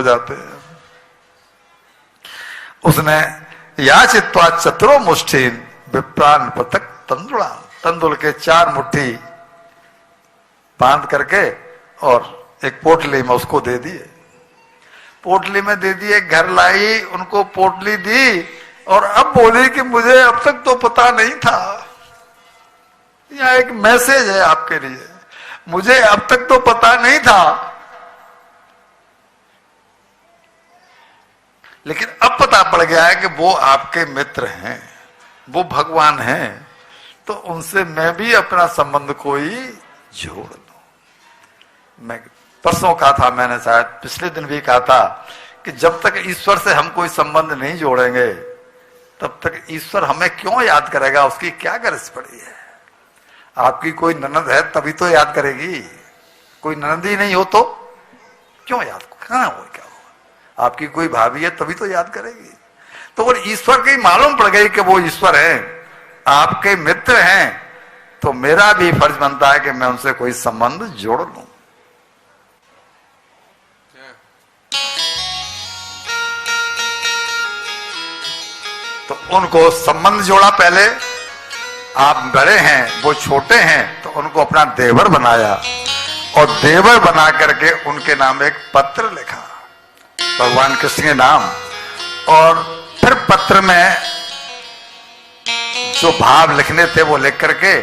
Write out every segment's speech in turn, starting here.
हो जाते हैं। उसने याचित्वा चतुरो मुष्ठीन विप्रान पृथक तंदुला, तंदुल के 4 मुट्ठी बांध करके और एक पोटली में उसको दे दिए। पोटली में दे दिए, घर लाई, उनको पोटली दी और अब बोली कि मुझे अब तक तो पता नहीं था, यह एक मैसेज है आपके लिए, मुझे अब तक तो पता नहीं था, लेकिन अब पता पड़ गया है कि वो आपके मित्र हैं, वो भगवान हैं, तो उनसे मैं भी अपना संबंध कोई जोड़ लूं। मैं परसों कहा था, मैंने शायद पिछले दिन भी कहा था कि जब तक ईश्वर से हम कोई संबंध नहीं जोड़ेंगे तब तक ईश्वर हमें क्यों याद करेगा, उसकी क्या गरज पड़ी है। आपकी कोई ननद है तभी तो याद करेगी, कोई ननद ही नहीं हो तो क्यों याद, कहां हो, क्या हो। आपकी कोई भाभी है तभी तो याद करेगी। तो वो ईश्वर की मालूम पड़ गई कि वो ईश्वर है, आपके मित्र हैं, तो मेरा भी फर्ज बनता है कि मैं उनसे कोई संबंध जोड़ लूं। तो उनको संबंध जोड़ा। पहले आप बड़े हैं, वो छोटे हैं, तो उनको अपना देवर बनाया और देवर बना करके उनके नाम एक पत्र लिखा भगवान कृष्ण के नाम, और फिर पत्र में जो भाव लिखने थे वो लिख करके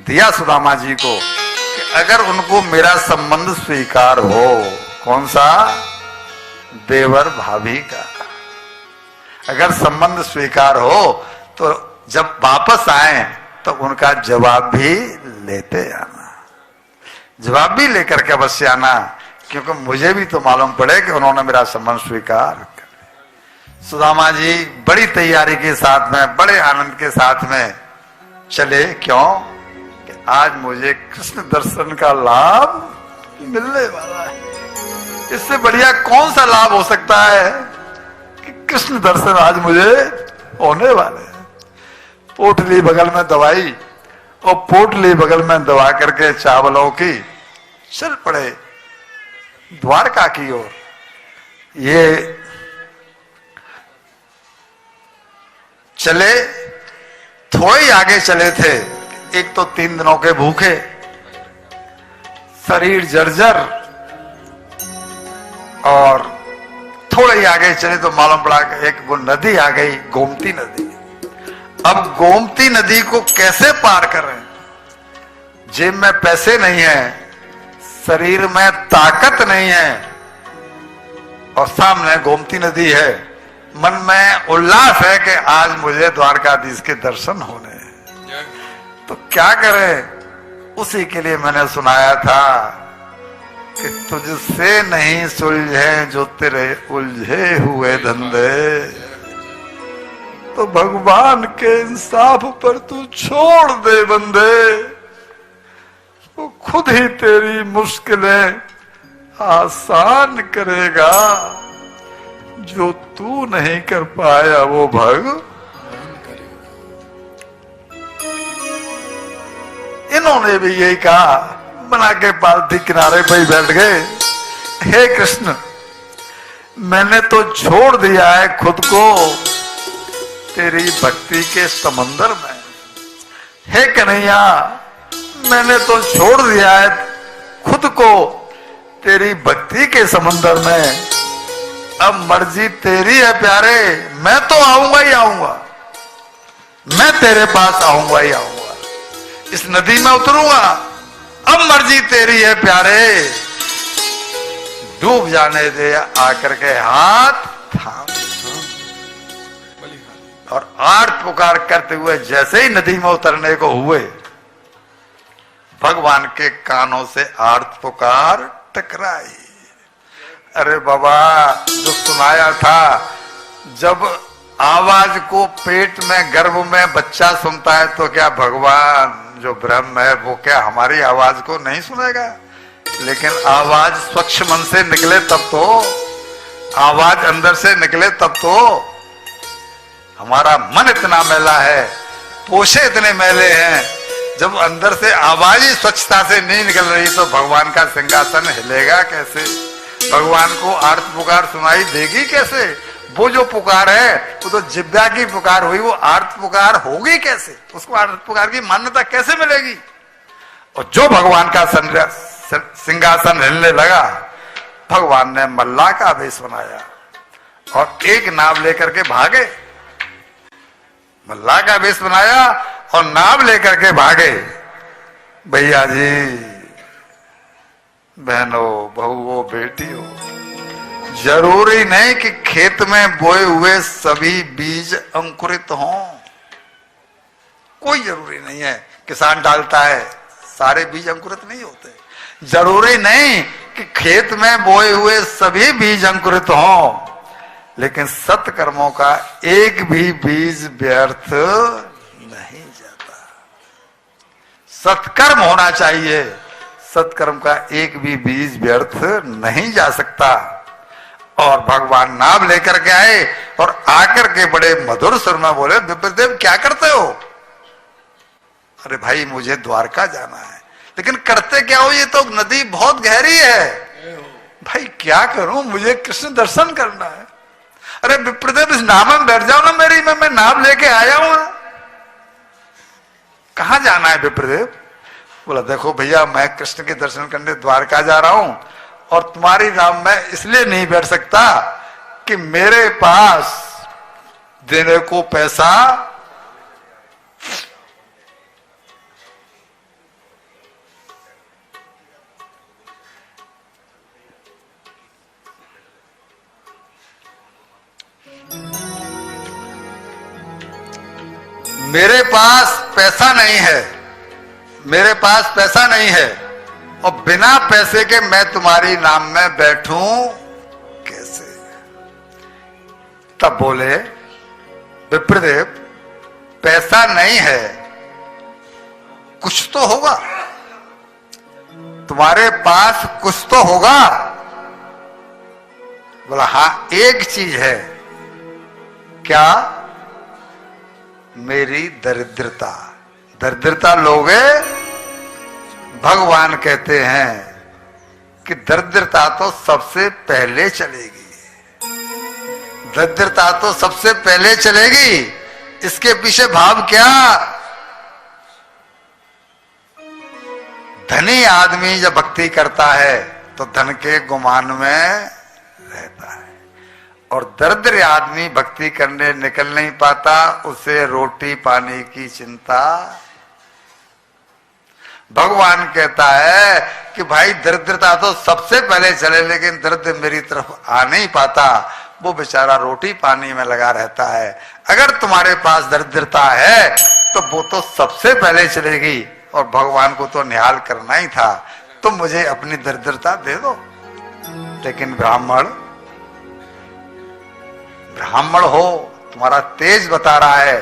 दिया सुदामा जी को कि अगर उनको मेरा संबंध स्वीकार हो, कौन सा, देवर भाभी का, अगर संबंध स्वीकार हो तो जब वापस आए तो उनका जवाब भी लेते आना, जवाब भी लेकर के अवश्य आना, क्योंकि मुझे भी तो मालूम पड़े कि उन्होंने मेरा संबंध स्वीकार कर। सुदामा जी बड़ी तैयारी के साथ में, बड़े आनंद के साथ में चले। क्यों कि आज मुझे कृष्ण दर्शन का लाभ मिलने वाला है। इससे बढ़िया कौन सा लाभ हो सकता है कि कृष्ण दर्शन आज मुझे होने वाले हैं। पोटली बगल में दवाई और पोटली बगल में दबा करके चावलों की चल पड़े द्वारका की ओर। ये चले, थोड़े ही आगे चले थे, एक तो 3 दिनों के भूखे, शरीर जर्जर, और थोड़े ही आगे चले तो मालूम पड़ा कि एक वो नदी आ गई, गोमती नदी। अब गोमती नदी को कैसे पार कर रहे हैं, जेब में पैसे नहीं है, शरीर में ताकत नहीं है, और सामने गोमती नदी है। मन में उल्लास है कि आज मुझे द्वारकाधीश के दर्शन होने हैं, तो क्या करें। उसी के लिए मैंने सुनाया था कि तुझसे नहीं सुलझे जो तेरे उलझे हुए धंधे, तो भगवान के इंसाफ पर तू छोड़ दे बंदे, वो खुद ही तेरी मुश्किलें आसान करेगा। जो तू नहीं कर पाया वो भगवान करेगा। इन्होंने भी यही कहा, बना के पालथी किनारे पर ही बैठ गए। हे कृष्ण, मैंने तो छोड़ दिया है खुद को तेरी भक्ति के समंदर में। हे कन्हैया, मैंने तो छोड़ दिया है खुद को तेरी भक्ति के समंदर में। अब मर्जी तेरी है प्यारे, मैं तो आऊंगा ही आऊंगा, मैं तेरे पास आऊंगा ही आऊंगा, इस नदी में उतरूंगा। अब मर्जी तेरी है प्यारे, डूब जाने दे आकर के हाथ थाम। और आर्त पुकार करते हुए जैसे ही नदी में उतरने को हुए, भगवान के कानों से आर्त पुकार टकराई। अरे बाबा, जो सुनाया था, जब आवाज को पेट में गर्भ में बच्चा सुनता है तो क्या भगवान जो ब्रह्म है वो क्या हमारी आवाज को नहीं सुनेगा? लेकिन आवाज स्वच्छ मन से निकले तब तो, आवाज अंदर से निकले तब तो। हमारा मन इतना मैला है, पोषे इतने मैले हैं, जब अंदर से आवाज ही स्वच्छता से नहीं निकल रही तो भगवान का सिंहासन हिलेगा कैसे? भगवान को आर्त पुकार सुनाई देगी कैसे? वो जो पुकार है वो तो जिब्या की पुकार हुई, वो आर्त पुकार होगी कैसे? उसको आर्त पुकार की मान्यता कैसे मिलेगी? और जो भगवान का सिंहासन हिलने लगा, भगवान ने मल्लाह का वेश बनाया और एक नाव लेकर के भागे। मल्लाह का वेश बनाया और नाव लेकर के भागे। भैया जी, बहनों, बहुओं, बेटियों, जरूरी नहीं कि खेत में बोए हुए सभी बीज अंकुरित हों। कोई जरूरी नहीं है। किसान डालता है, सारे बीज अंकुरित नहीं होते। जरूरी नहीं कि खेत में बोए हुए सभी बीज अंकुरित हों, लेकिन सत्कर्मों का एक भी बीज व्यर्थ नहीं जाता। सत्कर्म होना चाहिए, सत्कर्म का एक भी बीज व्यर्थ नहीं जा सकता। और भगवान नाव लेकर के आए और आकर के बड़े मधुर स्वर में बोले, विप्रदेव क्या करते हो? अरे भाई, मुझे द्वारका जाना है। लेकिन करते क्या हो? ये तो नदी बहुत गहरी है। भाई क्या करूं, मुझे कृष्ण दर्शन करना है। अरे विप्रदेव, इस नाव में बैठ जाओ ना मेरी, मैं नाव लेके आया हूं। कहां जाना है विप्रदेव? बोला, देखो भैया, मैं कृष्ण के दर्शन करने द्वारका जा रहा हूं और तुम्हारी नाव में इसलिए नहीं बैठ सकता कि मेरे पास देने को पैसा मेरे पास पैसा नहीं है, मेरे पास पैसा नहीं है और बिना पैसे के मैं तुम्हारी नाम में बैठूं कैसे? तब बोले, विप्रदेव, पैसा नहीं है, कुछ तो होगा, तुम्हारे पास कुछ तो होगा। बोला, हां, एक चीज है। क्या? मेरी दरिद्रता। दरिद्रता लोगे? भगवान कहते हैं कि दरिद्रता तो सबसे पहले चलेगी, दरिद्रता तो सबसे पहले चलेगी। इसके पीछे भाव क्या? धनी आदमी जब भक्ति करता है तो धन के गुमान में रहता है, और दरिद्र आदमी भक्ति करने निकल नहीं पाता, उसे रोटी पानी की चिंता। भगवान कहता है कि भाई, दरिद्रता तो सबसे पहले चले, लेकिन दरिद्र मेरी तरफ आ नहीं पाता, वो बेचारा रोटी पानी में लगा रहता है। अगर तुम्हारे पास दरिद्रता है तो वो तो सबसे पहले चलेगी, और भगवान को तो निहाल करना ही था। तुम मुझे अपनी दरिद्रता दे दो। लेकिन ब्राह्मण हो, तुम्हारा तेज बता रहा है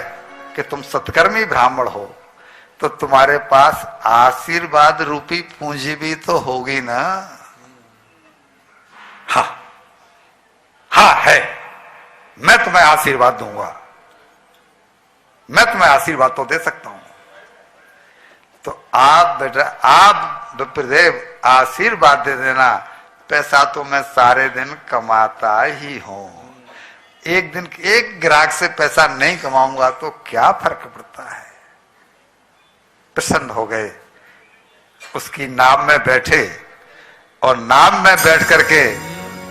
कि तुम सत्कर्मी ब्राह्मण हो, तो तुम्हारे पास आशीर्वाद रूपी पूंजी भी तो होगी ना? हाँ है, मैं तुम्हें आशीर्वाद दूंगा, मैं तुम्हें आशीर्वाद तो दे सकता हूं। तो आप बेटा, आप विप्रदेव आशीर्वाद दे देना, पैसा तो मैं सारे दिन कमाता ही हूं, एक दिन एक ग्राहक से पैसा नहीं कमाऊंगा तो क्या फर्क पड़ता है। प्रसन्न हो गए, उसकी नाव में बैठे और नाव में बैठ करके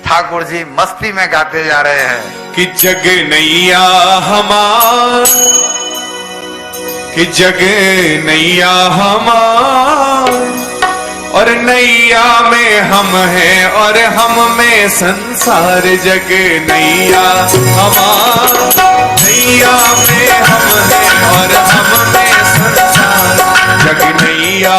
ठाकुर जी मस्ती में गाते जा रहे हैं कि जग नैया हमार, कि जग नैया हमार, और नैया में हम हैं और हम में संसार। जग नैया हमार, नैया में हम हैं और हम में संसार। जग नैया